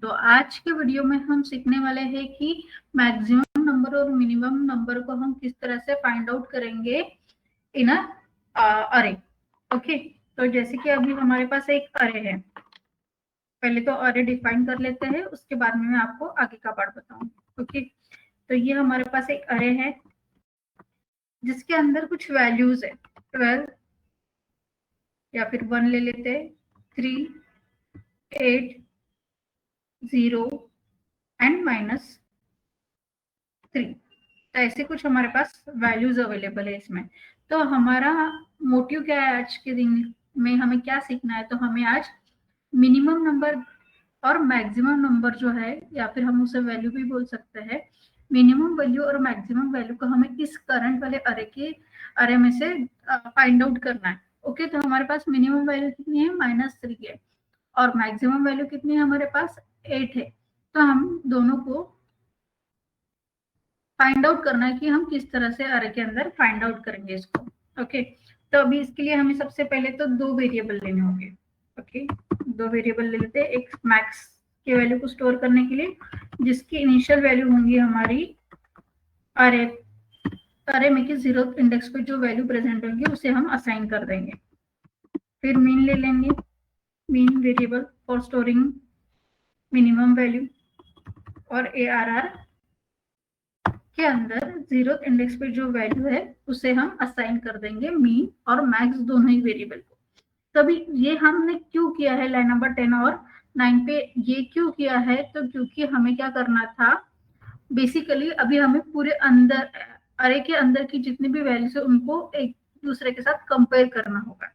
तो आज के वीडियो में हम सीखने वाले हैं कि मैक्सिमम नंबर और मिनिमम नंबर को हम किस तरह से फाइंड आउट करेंगे इन अरे। ओके, तो जैसे कि अभी हमारे पास एक अरे है, पहले तो अरे डिफाइन कर लेते हैं, उसके बाद में मैं आपको आगे का पार्ट बताऊं। ओके, तो ये हमारे पास एक अरे है जिसके अंदर कुछ वैल्यूज है, 12 या फिर 1 ले लेते हैं, 3, 8, 0 एंड -3। तो ऐसे कुछ हमारे पास वैल्यूज अवेलेबल है इसमें। तो हमारा मोटिव क्या है आज के दिन में, हमें क्या सीखना है? तो हमें आज मिनिमम नंबर और मैक्सिमम नंबर जो है, या फिर हम उसे वैल्यू भी बोल सकते हैं, मिनिमम वैल्यू और मैक्सिमम वैल्यू को हमें इस करंट वाले अरे में से फाइंड आउट करना है। ओके, तो हमारे पास मिनिमम वैल्यू कितनी है? -3 है, और मैक्सिमम वैल्यू कितनी है? हमारे पास 8 है। तो हम दोनों को फाइंड आउट करना है कि हम किस तरह से अरे के अंदर फाइंड आउट करेंगे इसको। ओके, तो अभी इसके लिए हमें सबसे पहले तो 2 वेरिएबल लेने होंगे। ओके, 2 वेरिएबल ले लेते हैं, एक मैक्स के वैल्यू को स्टोर करने के लिए, जिसकी इनिशियल वैल्यू होंगी हमारी अरे में के 0th इंडेक्स पे जो वैल्यू प्रेजेंट होंगी उसे हम असाइन कर देंगे। फिर मीन ले लेंगे, mean variable for storing minimum value, और ARR के अंदर 0th इंडेक्स पे जो वैल्यू है उसे हम असाइन कर देंगे मीन और मैक्स दोनों ही वेरिएबल को। तभी ये हमने क्यों किया है लाइन नंबर 10 और 9 पे, ये क्यों किया है? तो क्योंकि हमें क्या करना था, बेसिकली अभी हमें पूरे अंदर अरे के अंदर की जितनी भी वैल्यूज है उनको एक दूसरे के साथ कंपेयर करना होगा।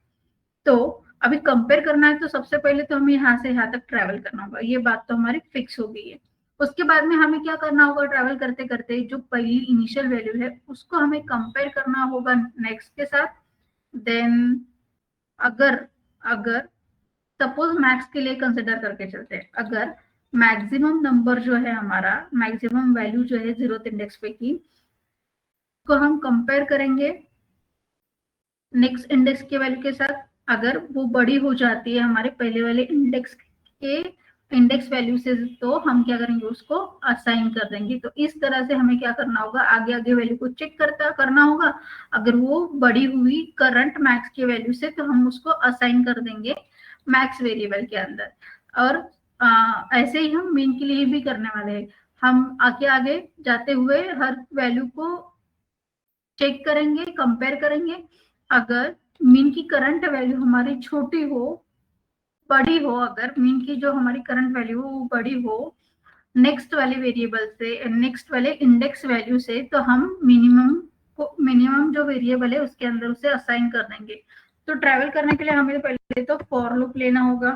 तो अभी कंपेयर करना है तो सबसे पहले तो हमें यहाँ से यहाँ तक ट्रेवल करना होगा, ये बात तो हमारी फिक्स हो गई है। उसके बाद में हमें क्या करना होगा? ट्रेवल करते करते जो पहली इनिशियल वैल्यू है उसको हमें कंपेयर करना होगा नेक्स्ट के साथ। देन अगर अगर सपोज मैक्स के लिए कंसिडर करके चलते हैं, अगर मैक्सिमम नंबर जो है हमारा, मैक्सिमम वैल्यू जो है 0th इंडेक्स पे की, को हम कंपेयर करेंगे नेक्स्ट इंडेक्स के वैल्यू के साथ। अगर वो बड़ी हो जाती है हमारे पहले वाले इंडेक्स वैल्यू से, तो हम क्या करेंगे? उसको असाइन कर देंगे। तो इस तरह से हमें क्या करना होगा? आगे आगे वैल्यू को चेक करना होगा। अगर वो बड़ी हुई करंट मैक्स के वैल्यू से, तो हम उसको असाइन कर देंगे मैक्स वेरिएबल के अंदर। और ऐसे ही हम मीन के लिए भी करने वाले हैं। हम आगे आगे जाते हुए हर वैल्यू को चेक करेंगे, कंपेयर करेंगे। अगर मीन की करंट वैल्यू हमारी छोटी हो, बड़ी हो, अगर मीन की जो हमारी करंट वैल्यू वो बड़ी हो नेक्स्ट वाले वेरिएबल से, नेक्स्ट वाले इंडेक्स वैल्यू से, तो हम मिनिमम जो वेरिएबल है उसके अंदर उसे असाइन कर देंगे। तो ट्रैवल करने के लिए हमें पहले तो फॉर लूप लेना होगा।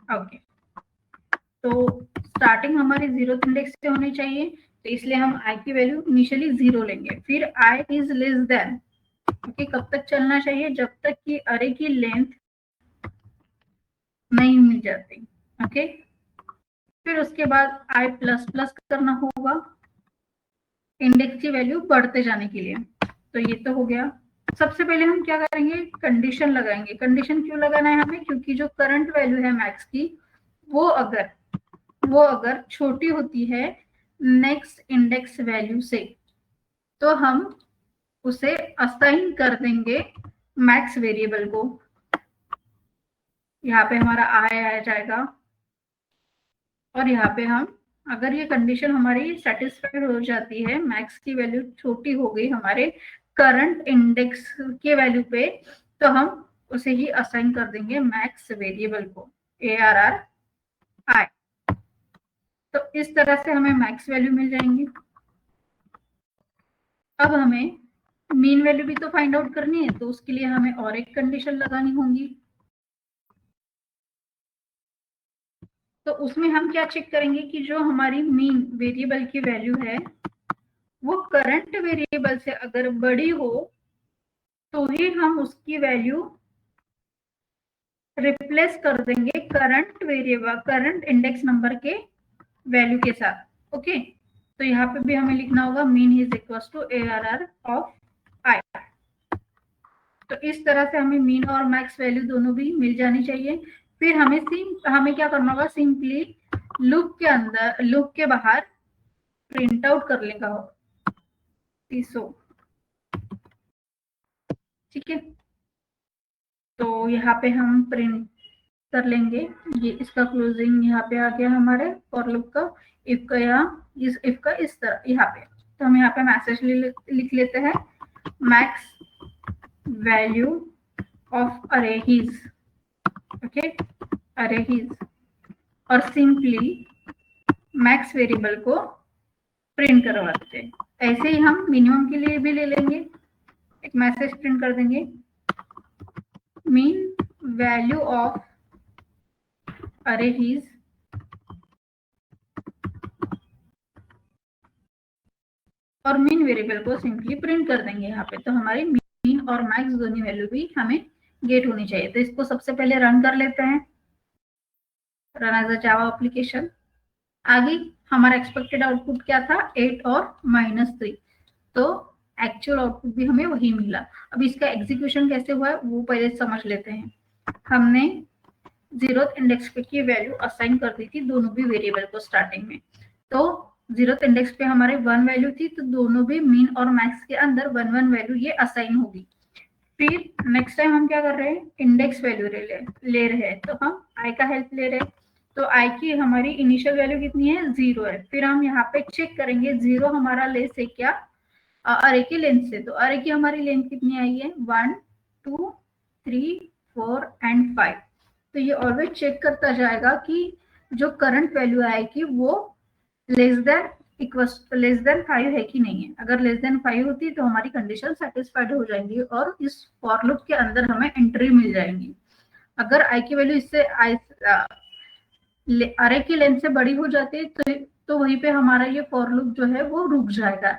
ओके, तो स्टार्टिंग हमारी 0th इंडेक्स से होनी चाहिए, तो इसलिए हम आई की वैल्यू इनिशियली 0 लेंगे। फिर I is less than, okay, कब तक चलना चाहिए? जब तक कि अरे की लेंथ नहीं मिल जाती। ओके, फिर उसके बाद आई प्लस प्लस करना होगा इंडेक्स की वैल्यू बढ़ते जाने के लिए। तो ये तो हो गया। सबसे पहले हम क्या करेंगे? कंडीशन लगाएंगे। कंडीशन क्यों लगाना है हमें? क्योंकि जो करंट वैल्यू है मैक्स की, वो अगर छोटी होती है नेक्स्ट इंडेक्स वैल्यू से, तो हम उसे असाइन कर देंगे मैक्स वेरिएबल को। यहाँ पे हमारा आई आ जाएगा, और यहाँ पे हम, अगर ये कंडीशन हमारी सेटिस्फाइड हो जाती है, मैक्स की वैल्यू छोटी हो गई हमारे करंट इंडेक्स के वैल्यू पे, तो हम उसे ही असाइन कर देंगे मैक्स वेरिएबल को, ARR आई। तो इस तरह से हमें मैक्स वैल्यू मिल जाएंगी। अब हमें मीन वैल्यू भी तो फाइंड आउट करनी है, तो उसके लिए हमें और एक कंडीशन लगानी होगी। तो उसमें हम क्या चेक करेंगे कि जो हमारी मीन वेरिएबल की वैल्यू है वो करंट वेरिएबल से अगर बड़ी हो, तो ही हम उसकी वैल्यू रिप्लेस कर देंगे करंट इंडेक्स नंबर के वैल्यू के साथ। ओके, तो यहाँ पे भी हमें लिखना होगा mean is equal to ARR of I. तो इस तरह से हमें मीन और मैक्स वैल्यू दोनों भी मिल जानी चाहिए। फिर हमें क्या करना होगा, सिंपली लूप के अंदर, लूप के बाहर प्रिंट आउट कर लेगा तीसो, ठीक है। तो यहाँ पे हम प्रिंट कर लेंगे, ये इसका क्लोजिंग यहाँ पे आ गया हमारे फॉर लूप का, इफ का यहाँ, इफ का इस तरह यहाँ पे। तो हम यहाँ पे मैसेज लिख लेते हैं, मैक्स वैल्यू ऑफ अरे हीज, ओके, अरे हीज, और सिंपली मैक्स वेरिएबल को प्रिंट करवा देते हैं। ऐसे ही हम मिनिमम के लिए भी ले लेंगे, एक मैसेज प्रिंट कर देंगे, मीन वैल्यू ऑफ अरे हीज और मीन वेरिएबल को सिंपली प्रिंट कर देंगे यहाँ पे। तो हमारी मीन और मैक्स दोनों वैल्यू भी हमें गेट होनी चाहिए। तो इसको सबसे पहले रन कर लेते हैं, run as a Java application. आगे हमारा एक्सपेक्टेड आउटपुट क्या था, 8 और -3, तो एक्चुअल आउटपुट भी हमें वही मिला। अब इसका एग्जीक्यूशन कैसे हुआ है वो पहले समझ लेते हैं। हमने 0th इंडेक्स पे की वैल्यू असाइन कर दी थी दोनों भी वेरिएबल को स्टार्टिंग में। तो 0th इंडेक्स पे हमारे 1 वैल्यू थी, तो दोनों भी मीन और मैक्स के अंदर 1 वैल्यू ये असाइन होगी। फिर नेक्स्ट टाइम हम क्या कर रहे हैं, इंडेक्स वैल्यू ले रहे हैं, तो हम आई का हेल्प ले रहे हैं। तो आई की हमारी इनिशियल वैल्यू कितनी है, 0 है। फिर हम यहाँ पे चेक करेंगे 0 हमारा लेस है क्या अरे की लेंथ से। तो अरे की हमारी लेंथ कितनी आई है, 1 2 3 4 एंड 5। तो ये ऑलवेज चेक करता जाएगा कि जो करंट वैल्यू आएगी वो लेस देन 5 है कि नहीं है। अगर लेस देन 5 होती तो हमारी कंडीशन सेटिस्फाइड हो जाएंगी और इस फॉर लूप के अंदर हमें एंट्री मिल जाएंगी। अगर आई की वैल्यू इससे अरे की लेंथ से बड़ी हो जाती है तो वहीं पे हमारा ये फॉर लूप जो है वो रुक जाएगा,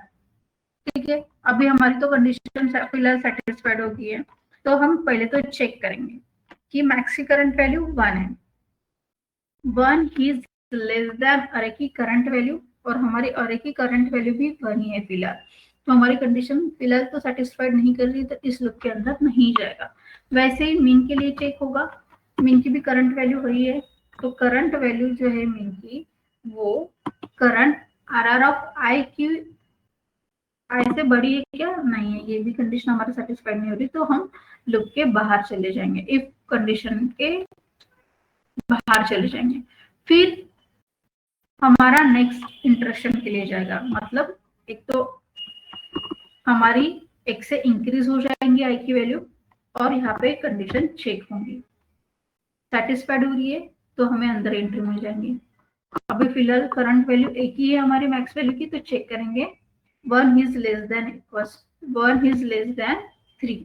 ठीक है। अभी हमारी तो कंडीशन फिलहाल सेटिस्फाइड हो गई है। तो हम पहले तो चेक करेंगे कि मैक्स की करंट वैल्यू 1 है, 1 इज लेस देन अरे की करंट वैल्यू, और हमारी अरे की करंट वैल्यू भी 1 ही है फिलहाल। तो हमारी कंडीशन फिलहाल तो सेटिस्फाइड नहीं कर रही, तो इस लूप के अंदर नहीं जाएगा। वैसे ही मीन के लिए चेक होगा, मीन की भी करंट वैल्यू वही है। तो करंट वैल्यू जो है मीन की, वो करंट आर ऑफ आई की आई से बड़ी है क्या, नहीं है, ये भी कंडीशन हमारी सेटिस्फाइड नहीं हो रही। तो हम लूप के बाहर चले जाएंगे, इफ कंडीशन के बाहर चले जाएंगे। फिर हमारा नेक्स्ट इंटरेक्शन के लिए जाएगा, मतलब एक तो हमारी एक से इंक्रीज हो जाएंगी आई की वैल्यू, और यहाँ पे कंडीशन चेक होंगी, सेटिस्फाइड हो रही है तो हमें अंदर एंट्री मिल जाएंगी। अभी फिलहाल करंट वैल्यू एक ही है हमारी मैक्स वैल्यू की, तो चेक करेंगे 1 इज लेस देन 3।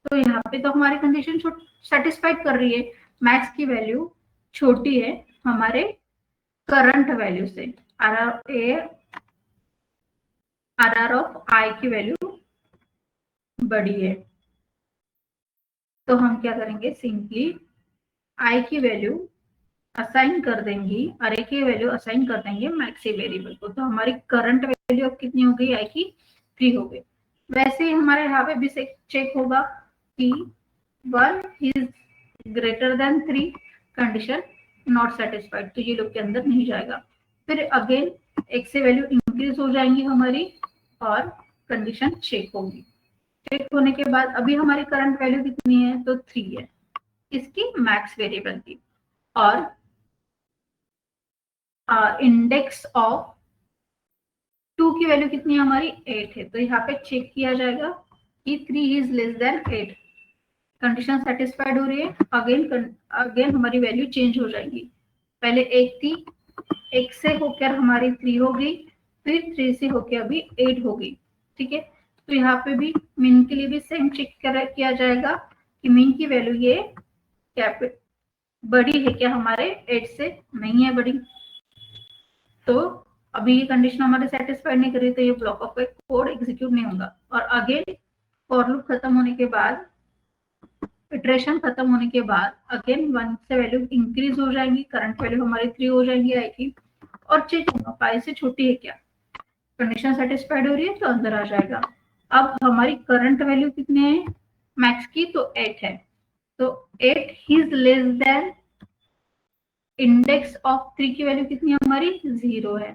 तो यहाँ पे तो हमारी कंडीशन सेटिस्फाइड कर रही है, मैक्स की वैल्यू छोटी है हमारे करंट वैल्यू से, आर ऑफ आई की वैल्यू बड़ी है। तो हम क्या करेंगे, सिंपली आई की वैल्यू असाइन कर देंगी, अरे की वैल्यू असाइन कर देंगे मैक्सी वेरिएबल को। तो हमारी करंट वैल्यू अब कितनी हो गई, आई की 3 हो गई। वैसे ही हमारे यहाँ पे भी चेक होगा कि 1 is greater than 3, condition not satisfied, तो ये लूप के अंदर नहीं जाएगा। फिर अगेन एक से वैल्यू इंक्रीज हो जाएंगी हमारी और कंडीशन चेक होगी। चेक होने के बाद अभी हमारी करंट वैल्यू कितनी है, तो 3 है इसकी मैक्स वेरिएबल की, और इंडेक्स ऑफ 2 की वैल्यू कितनी है हमारी, 8 है। तो यहाँ पे चेक किया जाएगा कि 3 is less than 8, condition satisfied हो रही है। अगेन हमारी वैल्यू चेंज हो जाएगी, पहले 1 थी, 1 से होकर हमारी 3 हो गई, फिर 3 से होकर अभी 8 हो गई, ठीक है। तो यहाँ पे भी मीन के लिए भी सेम चेक किया जाएगा कि मीन की वैल्यू ये बड़ी है क्या हमारे 8 से, नहीं है बड़ी। तो अभी ये कंडीशन हमारे सेटिस्फाइड नहीं करी, तो ये ब्लॉक ऑफ कोड एग्जीक्यूट नहीं होगा। और अगेन फॉर लूप खत्म होने के बाद, इटरेशन खत्म होने के बाद अगेन 1 से वैल्यू इंक्रीज हो जाएंगी, करंट वैल्यू हमारी 3 हो जाएंगी आई की, और चेक होगा 5 से छोटी है क्या, कंडीशन सेटिस्फाइड हो रही है तो अंदर आ जाएगा। अब हमारी करंट वैल्यू कितनी है मैक्स की, तो 8 है। तो 8 is less than index of 3 की वैल्यू कितनी है हमारी 0 है,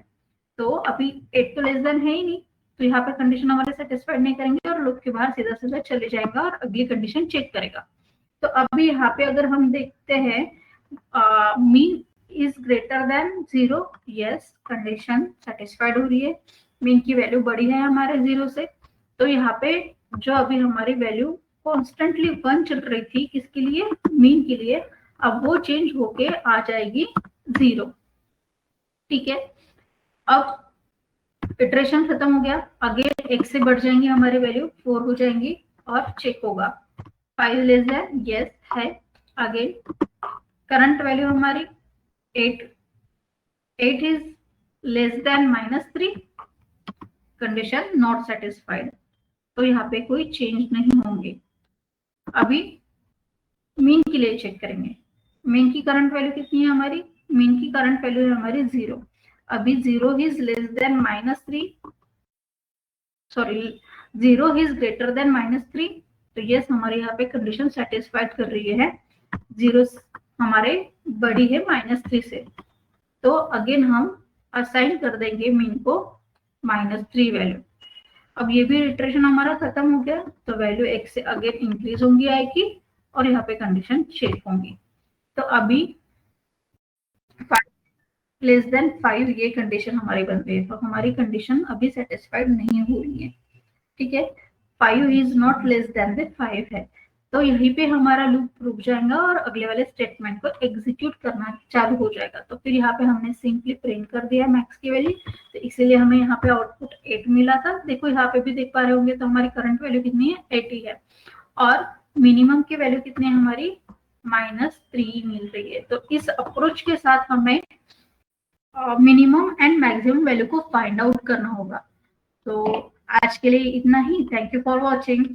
तो अभी 8 तो लेस देन है ही नहीं, तो यहाँ पे कंडीशन हमारे सेटिस्फाइड नहीं करेंगे और लूप के बाहर सीधा सीधा चले जाएगा और अगली कंडीशन चेक करेगा। तो अभी यहाँ पे अगर हम देखते हैं mean is greater than 0, yes condition satisfied हो रही है, मीन की वैल्यू बड़ी है हमारे 0 से, तो यहाँ पे जो अभी हमारी वैल्यू कॉन्स्टेंटली 1 चल रही थी किसके लिए, मीन के लिए, अब वो चेंज होके आ जाएगी 0। ठीक है, अब इटरेशन खत्म हो गया, आगे एक से बढ़ जाएंगे हमारी वैल्यू 4 हो जाएंगी और चेक होगा 5 लेस देन, यस है, आगे करंट वैल्यू हमारी 8 is less than -3, condition not satisfied, तो यहाँ पे कोई चेंज नहीं होंगे। अभी मीन के लिए चेक करेंगे, मीन की करंट वैल्यू कितनी है हमारी, मीन की करंट वैल्यू है हमारी 0, अभी 0 is less than -3, sorry 0 is greater than -3, तो यस हमारे यहाँ पे कंडीशन सेटिस्फाइड कर रही है, 0 हमारे बड़ी है -3 से, तो अगेन हम असाइन कर देंगे मीन को -3 वैल्यू। अब ये भी इटरेशन हमारा खत्म हो गया, तो वैल्यू एक से अगेन इंक्रीज होंगी आएगी और यहाँ पे कंडीशन चेक होंगी, तो अभी 5 लेस देन 5 ये कंडीशन हमारी बन रही है, तो हमारी कंडीशन अभी सेटिस्फाइड नहीं हो रही है। ठीक है, 5 इज नॉट लेस देन 5 है, तो यहीं पे हमारा लूप रुक जाएगा और अगले वाले स्टेटमेंट को एग्जीक्यूट करना चालू हो जाएगा। तो फिर यहाँ पे हमने सिंपली प्रिंट कर दिया मैक्स की वैल्यू, तो इसीलिए हमें यहाँ पे आउटपुट 8 मिला था। देखो यहाँ पे भी देख पा रहे होंगे, तो हमारी करंट वैल्यू कितनी है 80 है और मिनिमम की वैल्यू कितनी है हमारी -3 मिल रही है। तो इस अप्रोच के साथ हमें मिनिमम एंड मैक्सिमम वैल्यू को फाइंड आउट करना होगा। तो आज के लिए इतना ही, थैंक यू फॉर वॉचिंग।